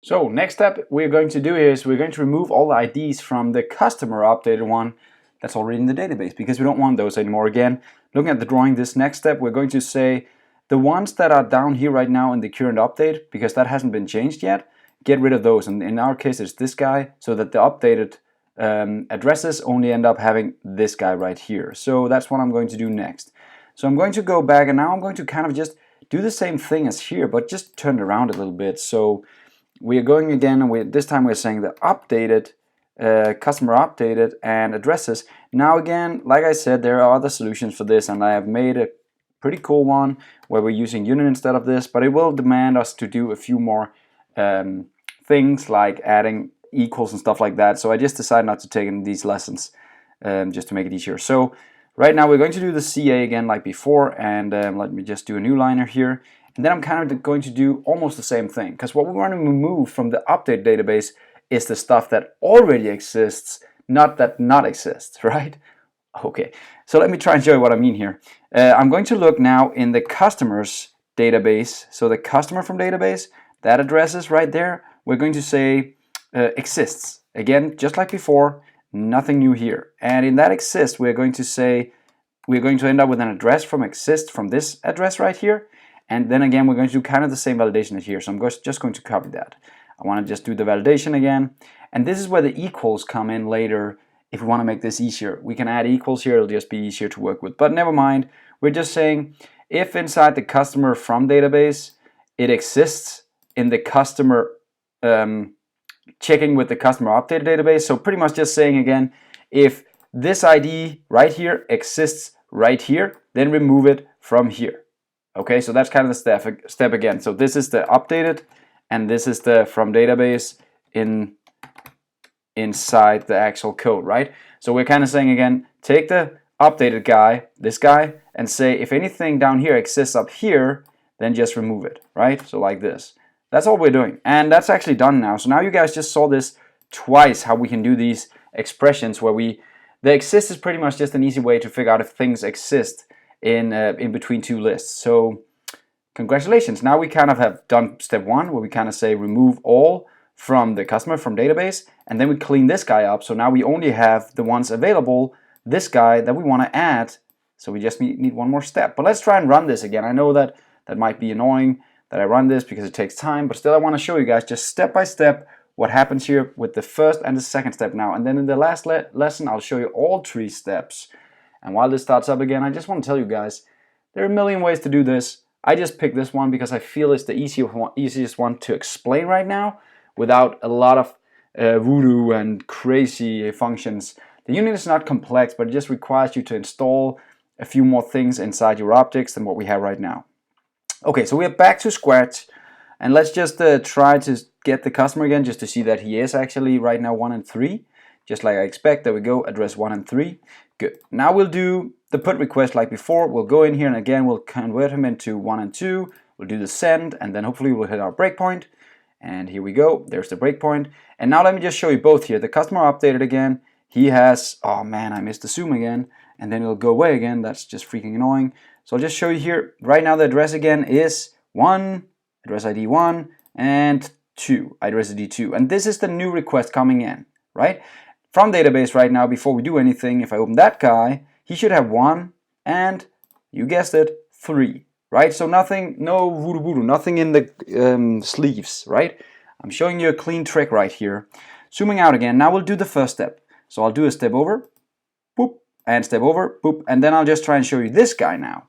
So next step we're going to do is we're going to remove all the IDs from the customer updated one that's already in the database, because we don't want those anymore. Again, looking at the drawing, this next step, we're going to say the ones that are down here right now in the current update, because that hasn't been changed yet, get rid of those. And in our case, it's this guy, so that the updated addresses only end up having this guy right here. So that's what I'm going to do next. So I'm going to go back, and now I'm going to kind of just do the same thing as here, but just turn it around a little bit. So we are going again, and this time we're saying the updated, customer updated and addresses. Now again, like I said, there are other solutions for this, and I have made a pretty cool one where we're using unit instead of this, but it will demand us to do a few more things like adding equals and stuff like that. So I just decided not to take in these lessons just to make it easier. So right now we're going to do the CA again like before, and let me just do a new liner here. And then I'm kind of going to do almost the same thing, because what we want to remove from the update database is the stuff that already exists, not that not exists, right? Okay, so let me try and show you what I mean here. I'm going to look now in the customers database. So the customer from database, that address is right there. We're going to say exists. Again, just like before, nothing new here. And in that exists, we're going to say, we're going to end up with an address from exist from this address right here. And then again, we're going to do kind of the same validation as here. So I'm just going to copy that. I want to just do the validation again. And this is where the equals come in later. If we want to make this easier, we can add equals here. It'll just be easier to work with. But never mind. We're just saying if inside the customer from database, it exists in the customer, checking with the customer updated database. So pretty much just saying again, if this ID right here exists right here, then remove it from here. Okay, so that's kind of the step again. So this is the updated, and this is the from database inside the actual code, right? So we're kind of saying again, take the updated guy, this guy, and say if anything down here exists up here, then just remove it, right? So like this. That's all we're doing, and that's actually done now. So now you guys just saw this twice, how we can do these expressions where the exist is pretty much just an easy way to figure out if things exist in between two lists. So congratulations, now we kind of have done step one, where we kind of say remove all from the customer from database, and then we clean this guy up. So now we only have the ones available, this guy that we want to add. So we just need one more step. But let's try and run this again. I know that might be annoying that I run this because it takes time, but still I want to show you guys just step by step what happens here with the first and the second step now. And then in the last lesson I'll show you all three steps. And while this starts up again, I just want to tell you guys, there are a million ways to do this. I just picked this one because I feel it's the easiest one to explain right now without a lot of voodoo and crazy functions. The unit is not complex, but it just requires you to install a few more things inside your objects than what we have right now. Okay, so we are back to scratch, and let's just try to get the customer again, just to see that he is actually right now 1 and 3. Just like I expect. There we go, address 1 and 3. Good. Now we'll do the put request like before. We'll go in here, and again we'll convert him into 1 and 2. We'll do the send, and then hopefully we'll hit our breakpoint. And here we go, there's the breakpoint. And now let me just show you both here. The customer updated again. He has, oh man, I missed the zoom again. And then it'll go away again. That's just freaking annoying. So I'll just show you here. Right now the address again is 1, address ID 1, and 2, address ID 2. And this is the new request coming in, right? From database right now, before we do anything, if I open that guy, he should have 1 and, you guessed it, 3, right? So nothing, no voodoo voodoo, nothing in the sleeves, right? I'm showing you a clean trick right here. Zooming out again, now we'll do the first step. So I'll do a step over, boop, and step over, boop, and then I'll just try and show you this guy now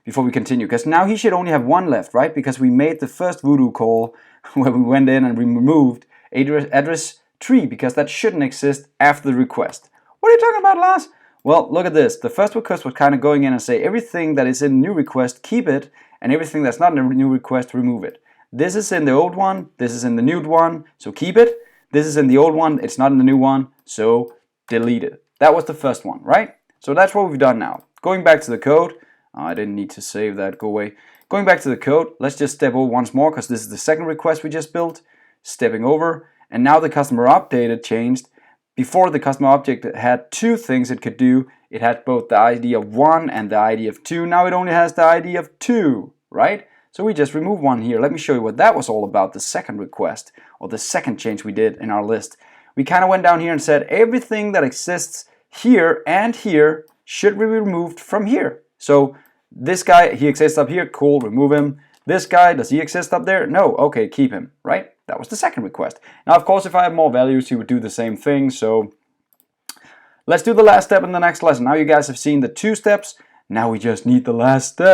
before we continue, because now he should only have 1 left, right? Because we made the first voodoo call where we went in and we removed address 3, because that shouldn't exist after the request. What are you talking about, Lars? Well, look at this. The first request was kind of going in and say everything that is in the new request, keep it, and everything that's not in the new request, remove it. This is in the old one, this is in the new one, so keep it. This is in the old one, it's not in the new one, so delete it. That was the first one, right? So that's what we've done now. Going back to the code, I didn't need to save that, go away. Going back to the code, let's just step over once more, because this is the second request we just built. Stepping over, and now the customer updated changed. Before, the customer object had 2 things it could do. It had both the ID of 1 and the ID of 2. Now it only has the ID of 2, right? So we just remove one here. Let me show you what that was all about, the second request, or the second change we did in our list. We kind of went down here and said everything that exists here and here should be removed from here. So this guy, he exists up here, cool, remove him. This guy, does he exist up there? No, okay, keep him, right? That was the second request. Now, of course, if I have more values, he would do the same thing. So let's do the last step in the next lesson. Now you guys have seen the 2 steps. Now we just need the last step.